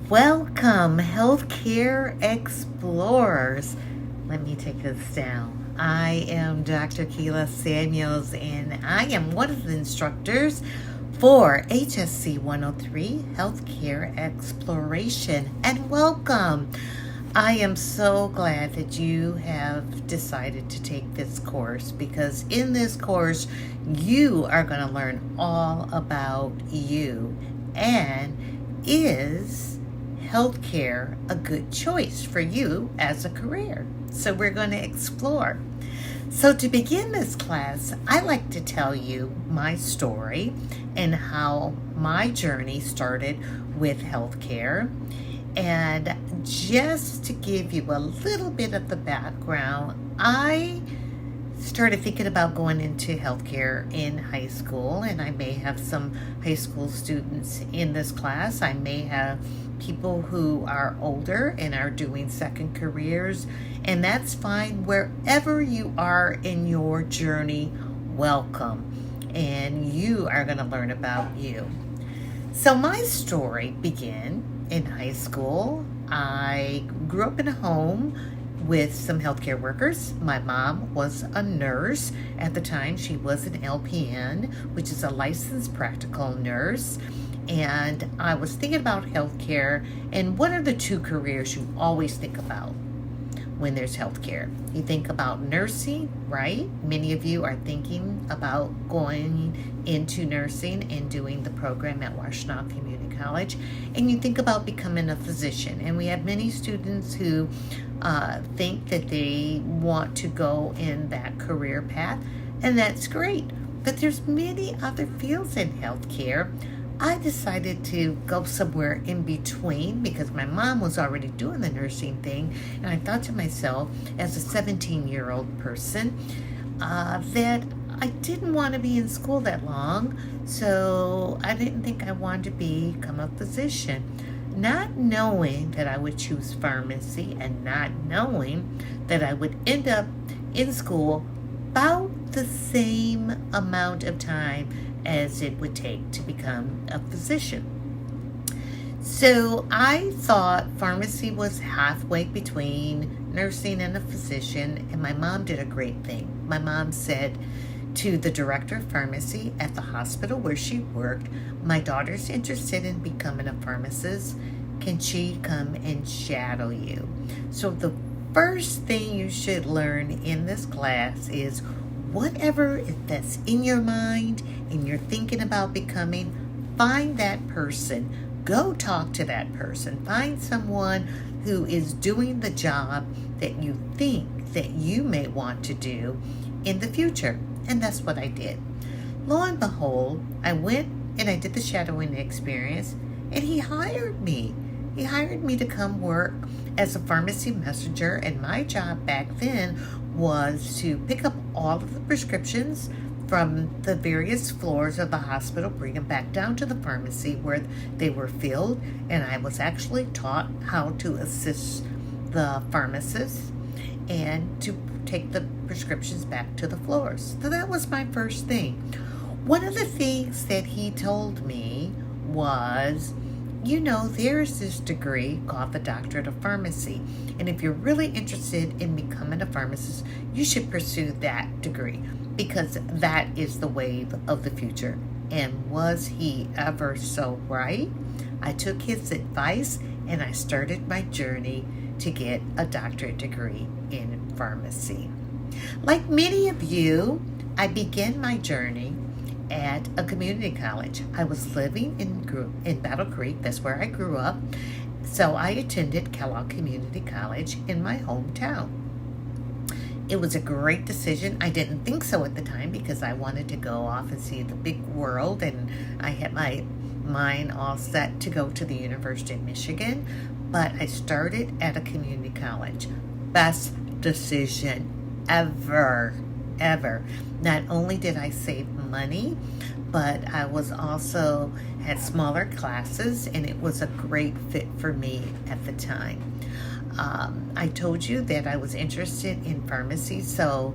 Welcome, Healthcare Explorers. Let me take this down. I am Dr. Keela Samuels, and I am one of the instructors for HSC 103 Healthcare Exploration. And welcome. I am so glad that you have decided to take this course, because in this course, you are going to learn all about you. And is healthcare a good choice for you as a career? So we're going to explore. So to begin this class, I like to tell you my story and how my journey started with healthcare. And just to give you a little bit of the background, I started thinking about going into healthcare in high school, and I may have some high school students in this class. I may have people who are older and are doing second careers, and that's fine. Wherever you are in your journey, welcome, and you are going to learn about you. So my story began in high school. I grew up in a home with some healthcare workers. My mom was a nurse. At the time, she was an LPN, which is a licensed practical nurse. And I was thinking about healthcare, and what are the two careers you always think about when there's healthcare? You think about nursing, right? Many of you are thinking about going into nursing and doing the program at Washtenaw Community College. And you think about becoming a physician. And we have many students who think that they want to go in that career path, and that's great. But there's many other fields in healthcare. I decided to go somewhere in between because my mom was already doing the nursing thing, and I thought to myself, as a 17-year-old person, that I didn't want to be in school that long, so I didn't think I wanted to become a physician. Not knowing that I would choose pharmacy, and not knowing that I would end up in school about the same amount of time as it would take to become a physician. So I thought pharmacy was halfway between nursing and a physician, and my mom did a great thing. My mom said to the director of pharmacy at the hospital where she worked, "My daughter's interested in becoming a pharmacist. Can she come and shadow you?" So the first thing you should learn in this class is whatever that's in your mind and you're thinking about becoming, find that person. Go talk to that person. Find someone who is doing the job that you think that you may want to do in the future. And that's what I did. Lo and behold, I went and I did the shadowing experience, and he hired me. He hired me to come work as a pharmacy messenger, and my job back then was to pick up all of the prescriptions from the various floors of the hospital, bring them back down to the pharmacy where they were filled, and I was actually taught how to assist the pharmacists and to take the prescriptions back to the floors. So that was my first thing. One of the things that he told me was, there's this degree called the Doctorate of Pharmacy, and if you're really interested in becoming a pharmacist, you should pursue that degree, because that is the wave of the future. And was he ever so right? I took his advice, and I started my journey to get a doctorate degree in pharmacy. Like many of you, I began my journey at a community college. I was living in Battle Creek. That's where I grew up. So I attended Kellogg Community College in my hometown. It was a great decision. I didn't think so at the time because I wanted to go off and see the big world, and I had my mind all set to go to the University of Michigan. But I started at a community college. Best decision ever. Not only did I save money, but I was also had smaller classes, and it was a great fit for me at the time. I told you that I was interested in pharmacy, so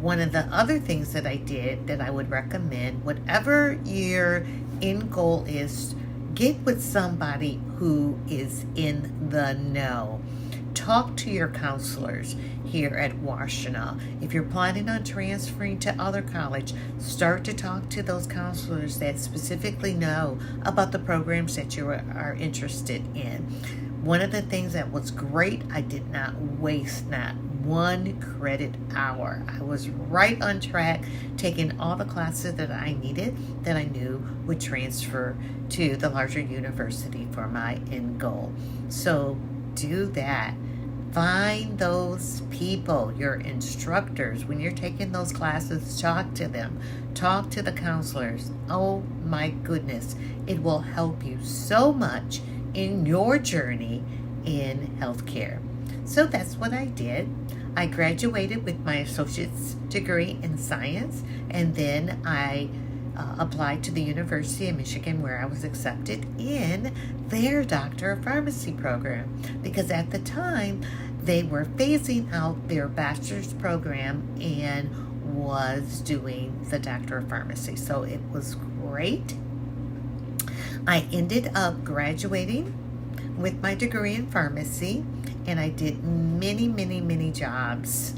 one of the other things that I did that I would recommend, whatever your end goal is, Get with somebody who is in the know. Talk to your counselors here at Washtenaw. If you're planning on transferring to other college, start to talk to those counselors that specifically know about the programs that you are interested in. One of the things that was great, I did not waste not one credit hour. I was right on track, taking all the classes that I needed that I knew would transfer to the larger university for my end goal. So do that. Find those people, your instructors. When you're taking those classes, talk to them. Talk to the counselors. Oh my goodness, it will help you so much in your journey in healthcare. So that's what I did. I graduated with my associate's degree in science, and then I applied to the University of Michigan, where I was accepted in their Doctor of Pharmacy program, because at the time they were phasing out their bachelor's program and was doing the Doctor of Pharmacy. So it was great. I ended up graduating with my degree in pharmacy, and I did many jobs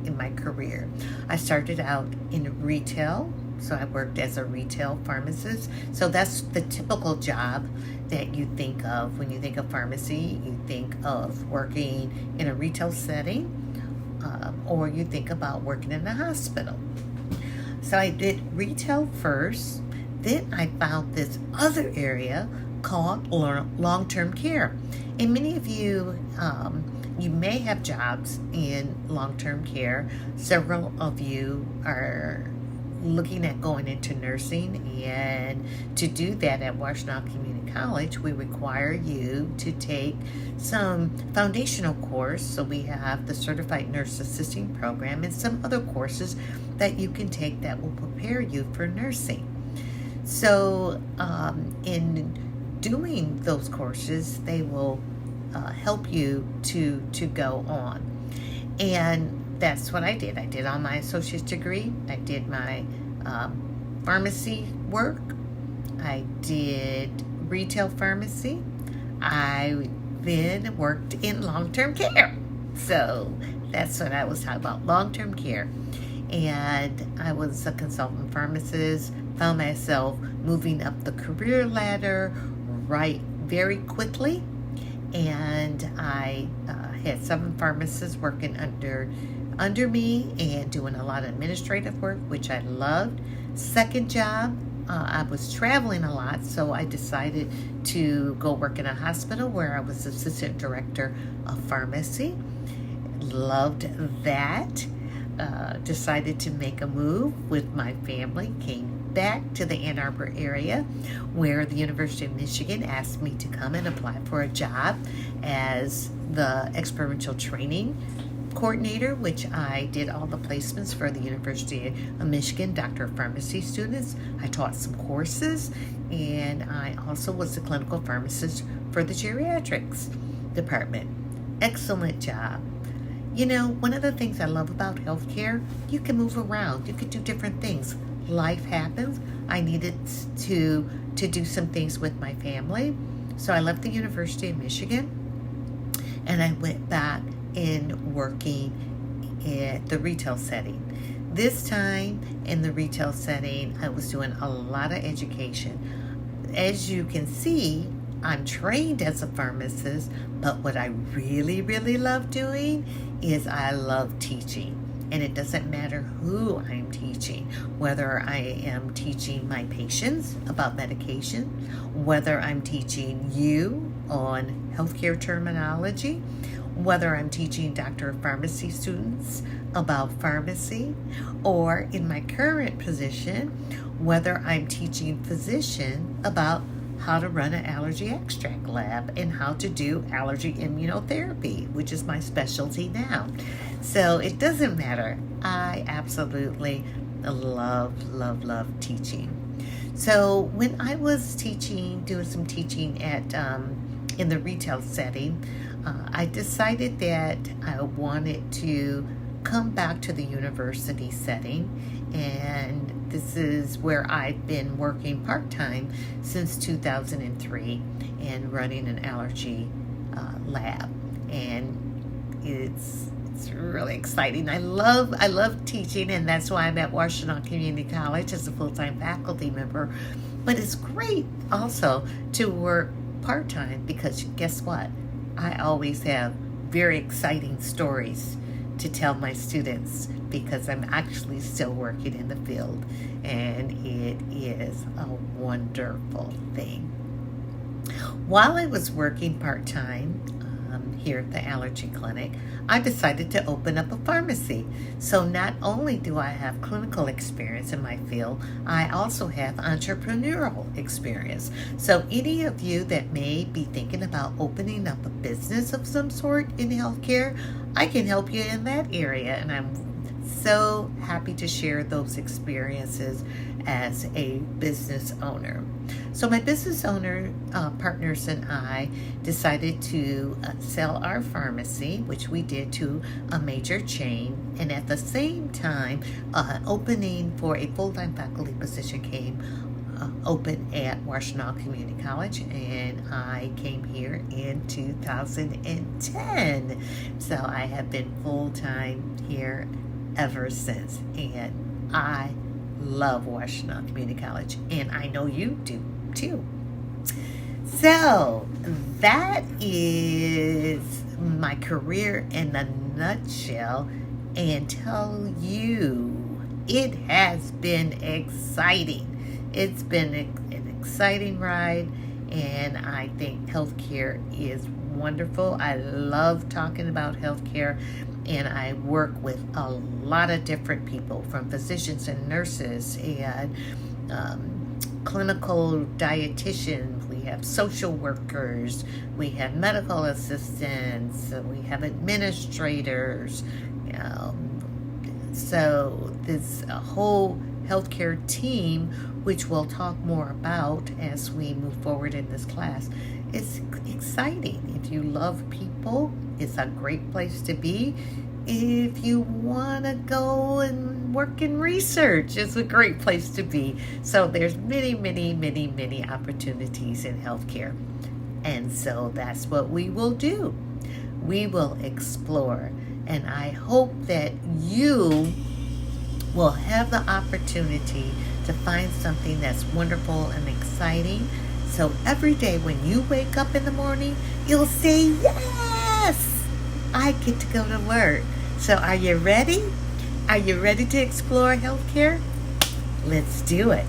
in my career. I started out in retail, so I worked as a retail pharmacist. So that's the typical job that you think of when you think of pharmacy. You think of working in a retail setting, or you think about working in a hospital. So I did retail first. Then I found this other area called long-term care. And many of you, you may have jobs in long-term care. Several of you are looking at going into nursing, and to do that at Washtenaw Community College, we require you to take some foundational course. So we have the Certified Nurse Assisting Program and some other courses that you can take that will prepare you for nursing. So in doing those courses, they will help you to go on. And that's what I did. I did all my associate's degree. I did my pharmacy work. I did retail pharmacy. I then worked in long-term care. So that's what I was talking about, long-term care. And I was a consultant pharmacist, found myself moving up the career ladder very quickly. And I had 7 pharmacists working under me and doing a lot of administrative work, which I loved. Second job, I was traveling a lot, so I decided to go work in a hospital where I was assistant director of pharmacy. Loved that. Decided to make a move with my family, came back to the Ann Arbor area where the University of Michigan asked me to come and apply for a job as the experiential training coordinator, which I did all the placements for the University of Michigan Doctor of Pharmacy students. I taught some courses, and I also was the clinical pharmacist for the geriatrics department. Excellent job. You know, one of the things I love about healthcare, you can move around. You can do different things. Life happens. I needed to do some things with my family. So I left the University of Michigan, and I went back in working at the retail setting. This time in the retail setting, I was doing a lot of education. As you can see, I'm trained as a pharmacist, but what I really love doing is I love teaching. And it doesn't matter who I'm teaching, whether I am teaching my patients about medication, whether I'm teaching you on healthcare terminology, whether I'm teaching Doctor of Pharmacy students about pharmacy, or in my current position, whether I'm teaching physician about how to run an allergy extract lab and how to do allergy immunotherapy, which is my specialty now. So it doesn't matter. I absolutely love teaching. So when I was doing some teaching at in the retail setting, I decided that I wanted to come back to the university setting, and this is where I've been working part-time since 2003 and running an allergy lab. And it's really exciting. I love teaching, and that's why I'm at Washtenaw Community College as a full-time faculty member. But it's great also to work part-time, because guess what? I always have very exciting stories to tell my students, because I'm actually still working in the field, and it is a wonderful thing. While I was working part-time here at the allergy clinic, I decided to open up a pharmacy. So not only do I have clinical experience in my field, I also have entrepreneurial experience. So any of you that may be thinking about opening up a business of some sort in healthcare, I can help you in that area, and I'm so happy to share those experiences as a business owner. So my business owner partners and I decided to sell our pharmacy, which we did to a major chain, and at the same time opening for a full-time faculty position came open at Washtenaw Community College, and I came here in 2010. So I have been full-time here ever since, and I love Washtenaw Community College, and I know you do too. So that is my career in a nutshell, and tell you it has been exciting. It's been an exciting ride, and I think healthcare is wonderful. I love talking about healthcare, and I work with a lot of different people, from physicians and nurses and clinical dietitians. We have social workers, we have medical assistants, we have administrators. So this whole healthcare team, which we'll talk more about as we move forward in this class, is exciting. If you love people, it's a great place to be. If you want to go and work in research, it's a great place to be. So there's many, many, many, many opportunities in healthcare. And so that's what we will do. We will explore. And I hope that you will have the opportunity to find something that's wonderful and exciting. So every day when you wake up in the morning, you'll say, yes, I get to go to work. So are you ready? Are you ready to explore healthcare? Let's do it.